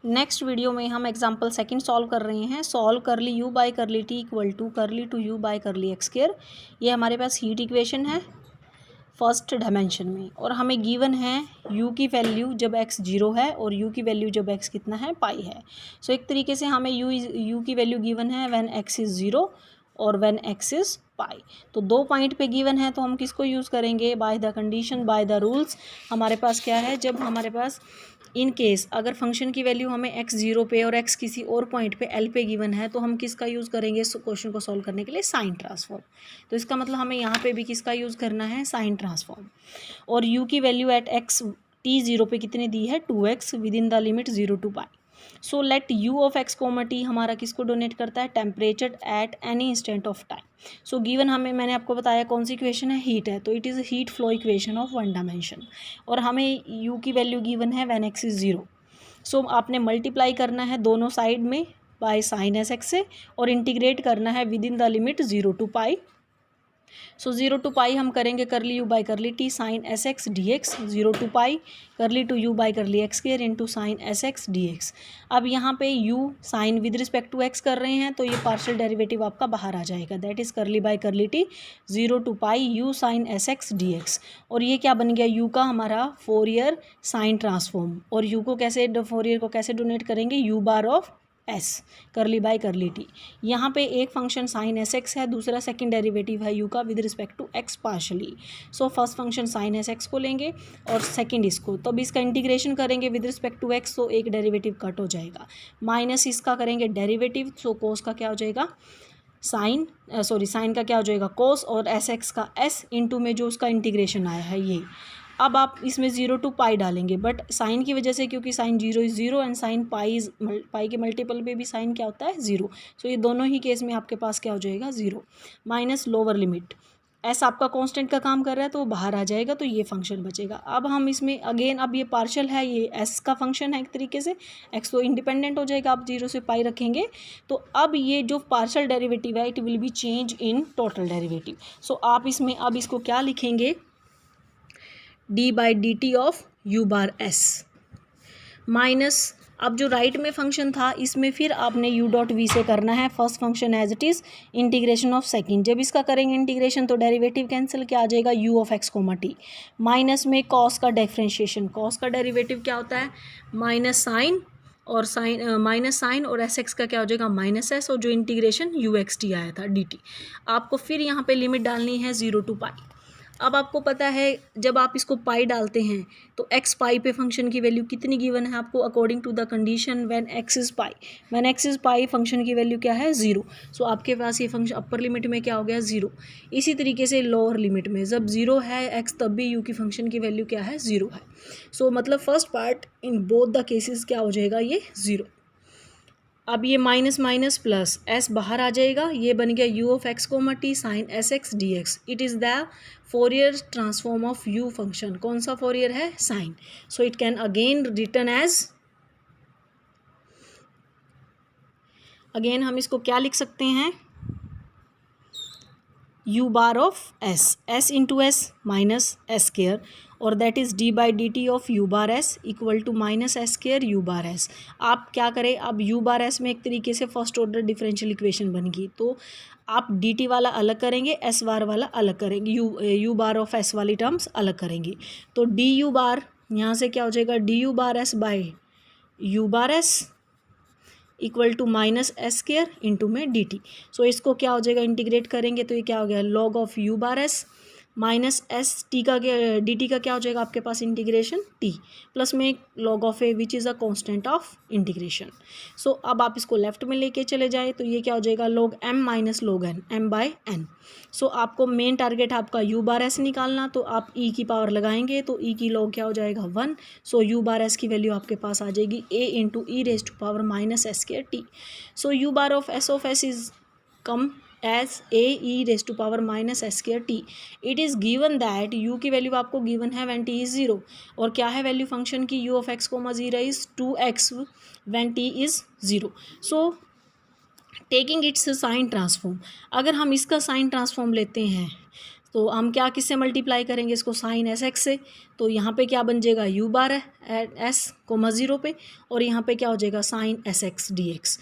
Next video में हम example second solve कर रहे हैं। Solve curly u by curly t equal to curly two u by curly x square. ये हमारे पास हीट इक्वेशन है फर्स्ट डायमेंशन में, और हमें गिवन है u की वैल्यू जब x 0 है और u की वैल्यू जब x कितना है पाई है। सो एक तरीके से हमें u की वैल्यू गिवन है व्हेन x इज़ 0 और व्हेन x इज़ पाई। तो दो पॉइंट पे गिवन है तो हम किसको यूज़ करेंगे, by the condition by the rules. हमारे पास क्या है, जब हमारे पास इन केस अगर फंक्शन की वैल्यू हमें x 0 पे और x किसी और पॉइंट पे l पे गिवन है तो हम किसका यूज़ करेंगे इस क्वेश्चन को सॉल्व करने के लिए, साइन ट्रांसफॉर्म। तो इसका मतलब हमें यहाँ पे भी किसका यूज़ करना है, साइन ट्रांसफॉर्म। और u की वैल्यू एट x t 0 पे कितनी दी है, 2x within the limit 0 to pi. So let u of x comma t हमारा किसको डोनेट करता है, temperature at any instant of time. So given हमें, मैंने आपको बताया कौन सी इक्वेशन है, हीट है, तो it is heat flow equation of one dimension. और हमें u की वैल्यू गिवन है व्हेन x इज़ 0। सो आपने मल्टीप्लाई करना है दोनों साइड में बाय साइन एस एक्स से, और इंटीग्रेट करना है within the limit 0 to pi. So 0 to pi हम करेंगे curly u by curly t sine s x d x, 0 to pi curly two u by curly x square into sine s x d x. अब यहाँ पे u sine with respect to x कर रहे हैं तो ये partial derivative आपका बाहर आ जाएगा, that is curly by curly t 0 to pi u sine s x d x. और ये क्या बन गया, u का हमारा फोरियर साइन ट्रांसफॉर्म। और u को कैसे, फोरियर को कैसे डोनेट करेंगे, u bar of s curly by curly t. यहाँ पे एक फंक्शन साइन एस एक्स है, दूसरा सेकंड डेरिवेटिव है u का with respect to x partially. So first function sine s x को लेंगे और सेकंड इसको, तब इसका इंटीग्रेशन करेंगे विद रिस्पेक्ट टू x, तो एक डेरिवेटिव कट हो जाएगा, माइनस इसका करेंगे डेरिवेटिव, सो कोस का क्या हो जाएगा, साइन साइन का क्या हो जाएगा कोस, और एस एक्स का s इंटू में जो उसका इंटीग्रेशन आया है ये। अब आप इसमें 0 to पाई डालेंगे, बट साइन की वजह से, क्योंकि sine 0 is 0 and sine pi के मल्टीपल पे भी साइन क्या होता है 0। सो ये दोनों ही केस में आपके पास क्या हो जाएगा 0 माइनस लोअर लिमिट। एस आपका कांस्टेंट का काम कर रहा है तो बाहर आ जाएगा, तो ये फंक्शन बचेगा। अब हम इसमें अगेन, अब ये पार्शियल है, ये एस का फंक्शन है एक तरीके से, एक्स तो इंडिपेंडेंट हो जाएगा, आप 0 से पाई रखेंगे। तो अब ये जो पार्शियल डेरिवेटिव है it will be change in total derivative. So आप इसमें अब इसको क्या लिखेंगे, d by d t of u bar s minus, अब जो राइट में फंक्शन था इसमें फिर आपने u डॉट वी से करना है first function as it is, integration of second. जब इसका करेंगे इंटीग्रेशन तो डेरिवेटिव कैंसिल, क्या आ जाएगा, u of x comma t minus में कॉस का डिफरेंशिएशन। कॉस का डेरिवेटिव क्या होता है, माइनस साइन, और साइन माइनस साइन और एस एक्स का क्या हो जाएगा माइनस एस, और जो इंटीग्रेशन यू एक्स टी आया था डी टी। आपको फिर यहाँ पे लिमिट डालनी है 0 to पाई। अब आपको पता है जब आप इसको पाई डालते हैं तो x पाई पे फंक्शन की वैल्यू कितनी गिवन है आपको, according to the condition when x is pi. When x is pi function की वैल्यू क्या है 0। सो आपके पास ये फंक्शन अपर लिमिट में क्या हो गया 0। इसी तरीके से लोअर लिमिट में जब 0 है x तब भी u की फंक्शन की वैल्यू क्या है 0 है। सो मतलब first part in both the cases क्या हो जाएगा, ये 0। अब ये माइनस माइनस प्लस s बाहर आ जाएगा, ये बन गया u of x comma t sine s x d x. It is the Fourier transform of u function. कौन सा फोरियर है, sine. So it can again return as, again हम इसको क्या लिख सकते हैं, u bar of s into s minus s square, और that is d by d t of u bar s equal to minus s square u bar s. आप क्या करें, अब यू बार एस में एक तरीके से फर्स्ट ऑर्डर डिफरेंशियल इक्वेशन बन गई, तो आप डी टी वाला अलग करेंगे, एस बार वाला अलग करेंगे, यू बार ऑफ एस वाली टर्म्स अलग करेंगे। तो डी यू बार यहाँ से क्या हो जाएगा, d u bar s by u bar s equal to minus s square into में डी टी। सो इसको क्या हो जाएगा, इंटीग्रेट करेंगे तो ये क्या हो गया, log of u bar s minus s t का डी टी का क्या हो जाएगा आपके पास, इंटीग्रेशन टी प्लस में log of a which is a constant of integration. So अब आप इसको लेफ्ट में लेके चले जाए तो ये क्या हो जाएगा, log m minus log n, m by n. So आपको मेन टारगेट आपका यू बार एस निकालना, तो आप ई की पावर लगाएंगे तो ई की लॉग क्या हो जाएगा 1। सो यू बार एस की वैल्यू आपके पास आ जाएगी a into e raise to power minus s square t. So u bar of s is come as a e raised to power minus s square t. It is given that u की value आपको given है when t is 0, और क्या है value function की, u of x comma 0 is 2x when t is 0. So taking its sine transform, अगर हम इसका साइन ट्रांसफॉर्म लेते हैं तो हम क्या किससे मल्टीप्लाई करेंगे इसको, साइन एस एक्स से। तो यहाँ पे क्या बन जाएगा, यू बार है एस कोमा 0 पे, और यहाँ पे क्या हो जाएगा sine s x d x.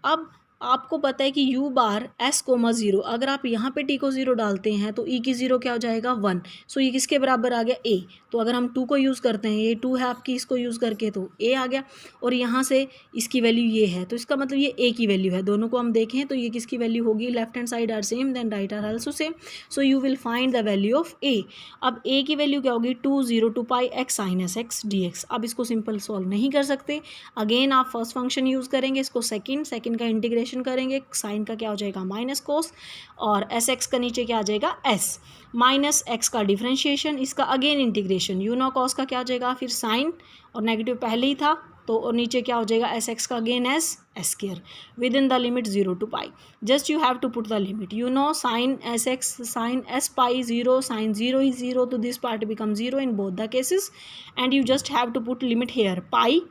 अब आपको पता है कि u बार s कोमा 0, अगर आप यहाँ पे t को 0 डालते हैं तो e की 0 क्या हो जाएगा 1। सो ये किसके बराबर आ गया a। तो अगर हम 2 को यूज़ करते हैं, ये 2 है आपकी, इसको यूज़ करके तो a आ गया, और यहाँ से इसकी वैल्यू ये है, तो इसका मतलब ये a की वैल्यू है। दोनों को हम देखें तो ये किसकी वैल्यू होगी, left hand side are same then right are also same, so you will find the value of a। अब a की वैल्यू क्या होगी, 2 0 2 pi x sine s x d x. अब इसको सिंपल सॉल्व नहीं कर सकते, अगेन आप फर्स्ट फंक्शन यूज़ करेंगे, इसको सेकेंड का इंटीग्रेशन करेंगे, साइन का क्या हो जाएगा माइनस कोस, और एस एक्स का नीचे क्या आ जाएगा एस, माइनस एक्स का डिफ्रेंशिएशन, इसका again integration, you know cos का क्या हो जाएगा फिर साइन, और नेगेटिव पहले ही था तो, और नीचे क्या हो जाएगा एस एक्स का again s square within the limit 0 to pi. Just you have to put the limit, you know sine s x sine s pi 0, sine 0 is 0, तो this part become 0 in both the cases, and you just have to put limit here pi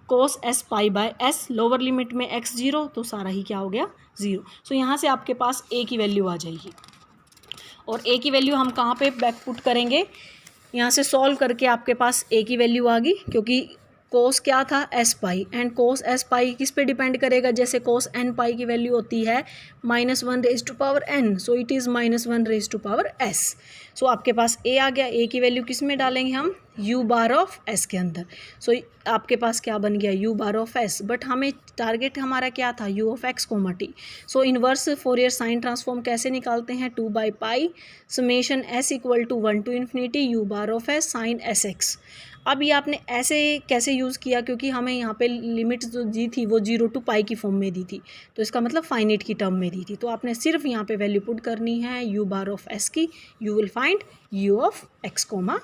cos s pi by s, lower limit में x 0, तो सारा ही क्या हो गया 0। सो यहाँ से आपके पास a की वैल्यू आ जाएगी, और a की वैल्यू हम कहाँ पे बैक पुट करेंगे, यहाँ से सॉल्व करके आपके पास a की वैल्यू आ गई, क्योंकि कोस क्या था s pi, and cos s pi किस पे डिपेंड करेगा, जैसे कोस एन पाई की वैल्यू होती है -1 raise to power n, so it is -1 raise to power s। So आपके पास a आ गया, a की वैल्यू किस में डालेंगे हम, u बार ऑफ s के अंदर। सो आपके पास क्या बन गया u bar of s, but हमें टारगेट हमारा क्या था u of x comma t। So inverse Fourier sine transform कैसे निकालते हैं, 2/पाई summation s equal to 1 to infinity u bar of s sine s x. अब ये आपने ऐसे कैसे यूज़ किया, क्योंकि हमें यहाँ पे लिमिट जो दी थी वो 0 to पाई की फॉर्म में दी थी, तो इसका मतलब फाइनाइट की टर्म में दी थी, तो आपने सिर्फ यहाँ पे वैल्यू पुट करनी है u बार ऑफ s की, you will find u of x coma